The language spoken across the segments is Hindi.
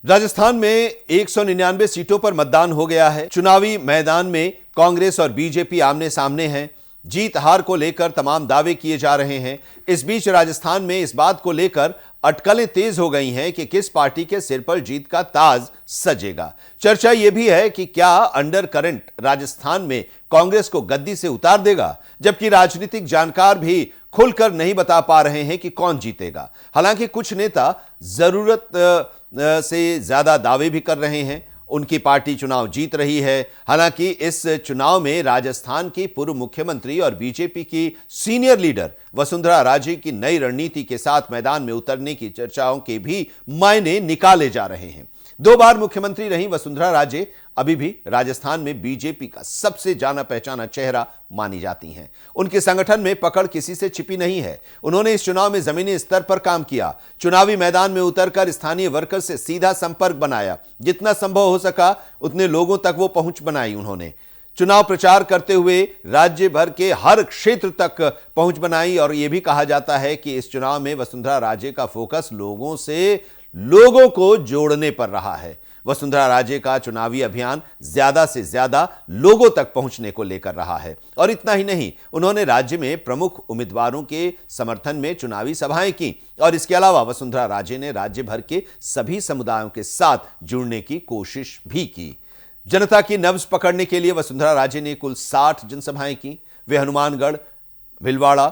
राजस्थान में 199 सीटों पर मतदान हो गया है। चुनावी मैदान में कांग्रेस और बीजेपी आमने सामने हैं। जीत हार को लेकर तमाम दावे किए जा रहे हैं। इस बीच राजस्थान में इस बात को लेकर अटकलें तेज हो गई हैं कि किस पार्टी के सिर पर जीत का ताज सजेगा। चर्चा यह भी है कि क्या अंडर करंट राजस्थान में कांग्रेस को गद्दी से उतार देगा, जबकि राजनीतिक जानकार भी खुलकर नहीं बता पा रहे हैं कि कौन जीतेगा। हालांकि कुछ नेता जरूरत से ज्यादा दावे भी कर रहे हैं। उनकी पार्टी चुनाव जीत रही है। हालांकि इस चुनाव में राजस्थान की पूर्व मुख्यमंत्री और बीजेपी की सीनियर लीडर वसुंधरा राजे की नई रणनीति के साथ मैदान में उतरने की चर्चाओं के भी मायने निकाले जा रहे हैं। 2 बार मुख्यमंत्री रही वसुंधरा राजे अभी भी राजस्थान में बीजेपी का सबसे जाना पहचाना चेहरा मानी जाती हैं। उनके संगठन में पकड़ किसी से छिपी नहीं है। उन्होंने इस चुनाव में जमीनी स्तर पर काम किया, चुनावी मैदान में उतरकर स्थानीय वर्कर से सीधा संपर्क बनाया। जितना संभव हो सका उतने लोगों तक वो पहुंच बनाई। उन्होंने चुनाव प्रचार करते हुए राज्य भर के हर क्षेत्र तक पहुंच बनाई और यह भी कहा जाता है कि इस चुनाव में वसुंधरा राजे का फोकस लोगों को जोड़ने पर रहा है। वसुंधरा राजे का चुनावी अभियान ज्यादा से ज्यादा लोगों तक पहुंचने को लेकर रहा है। और इतना ही नहीं, उन्होंने राज्य में प्रमुख उम्मीदवारों के समर्थन में चुनावी सभाएं की और इसके अलावा वसुंधरा राजे ने राज्य भर के सभी समुदायों के साथ जुड़ने की कोशिश भी की। जनता की नब्ज पकड़ने के लिए वसुंधरा राजे ने कुल 60 जनसभाएं की। वे हनुमानगढ़, भिलवाड़ा,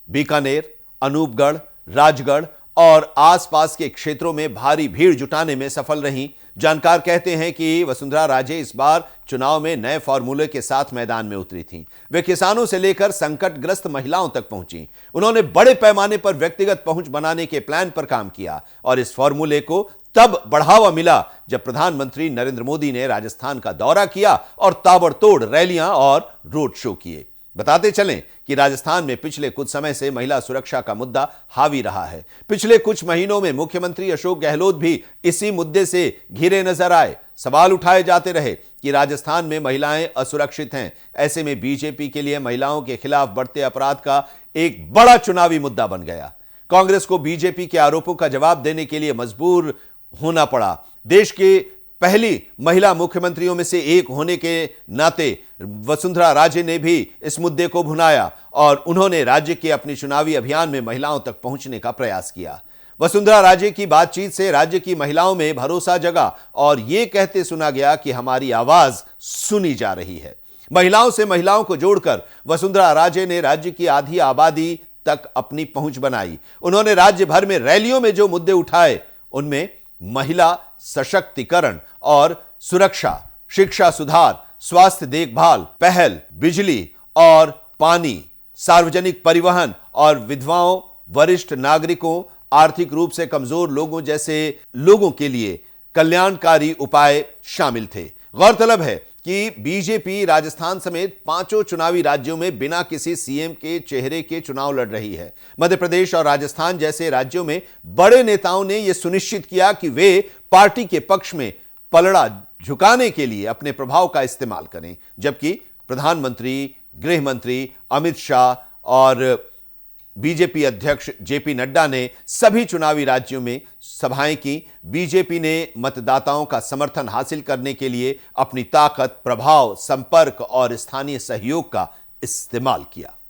बीकानेर, अनूपगढ़, राजगढ़ और आसपास के क्षेत्रों में भारी भीड़ जुटाने में सफल रहीं। जानकार कहते हैं कि वसुंधरा राजे इस बार चुनाव में नए फॉर्मूले के साथ मैदान में उतरी थीं। वे किसानों से लेकर संकटग्रस्त महिलाओं तक पहुंची। उन्होंने बड़े पैमाने पर व्यक्तिगत पहुंच बनाने के प्लान पर काम किया और इस फॉर्मूले को तब बढ़ावा मिला जब प्रधानमंत्री नरेंद्र मोदी ने राजस्थान का दौरा किया और ताबड़तोड़ रैलियां और रोड शो किए। बताते चलें कि राजस्थान में पिछले कुछ समय से महिला सुरक्षा का मुद्दा हावी रहा है। पिछले कुछ महीनों में मुख्यमंत्री अशोक गहलोत भी इसी मुद्दे से घिरे नजर आए। सवाल उठाए जाते रहे कि राजस्थान में महिलाएं असुरक्षित हैं। ऐसे में बीजेपी के लिए महिलाओं के खिलाफ बढ़ते अपराध का एक बड़ा चुनावी मुद्दा बन गया। कांग्रेस को बीजेपी के आरोपों का जवाब देने के लिए मजबूर होना पड़ा। देश के पहली महिला मुख्यमंत्रियों में से एक होने के नाते वसुंधरा राजे ने भी इस मुद्दे को भुनाया और उन्होंने राज्य के अपने चुनावी अभियान में महिलाओं तक पहुंचने का प्रयास किया। वसुंधरा राजे की बातचीत से राज्य की महिलाओं में भरोसा जगा और यह कहते सुना गया कि हमारी आवाज सुनी जा रही है। महिलाओं से महिलाओं को जोड़कर वसुंधरा राजे ने राज्य की आधी आबादी तक अपनी पहुंच बनाई। उन्होंने राज्य भर में रैलियों में जो मुद्दे उठाए उनमें महिला सशक्तिकरण और सुरक्षा, शिक्षा सुधार, स्वास्थ्य देखभाल, पहल, बिजली और पानी, सार्वजनिक परिवहन और विधवाओं, वरिष्ठ नागरिकों, आर्थिक रूप से कमजोर लोगों जैसे लोगों के लिए कल्याणकारी उपाय शामिल थे। गौरतलब है कि बीजेपी राजस्थान समेत 5 चुनावी राज्यों में बिना किसी सीएम के चेहरे के चुनाव लड़ रही है। मध्य प्रदेश और राजस्थान जैसे राज्यों में बड़े नेताओं ने यह सुनिश्चित किया कि वे पार्टी के पक्ष में पलड़ा झुकाने के लिए अपने प्रभाव का इस्तेमाल करें, जबकि प्रधानमंत्री, गृह मंत्री अमित शाह और बीजेपी अध्यक्ष जेपी नड्डा ने सभी चुनावी राज्यों में सभाएं की। बीजेपी ने मतदाताओं का समर्थन हासिल करने के लिए अपनी ताकत, प्रभाव, संपर्क और स्थानीय सहयोग का इस्तेमाल किया।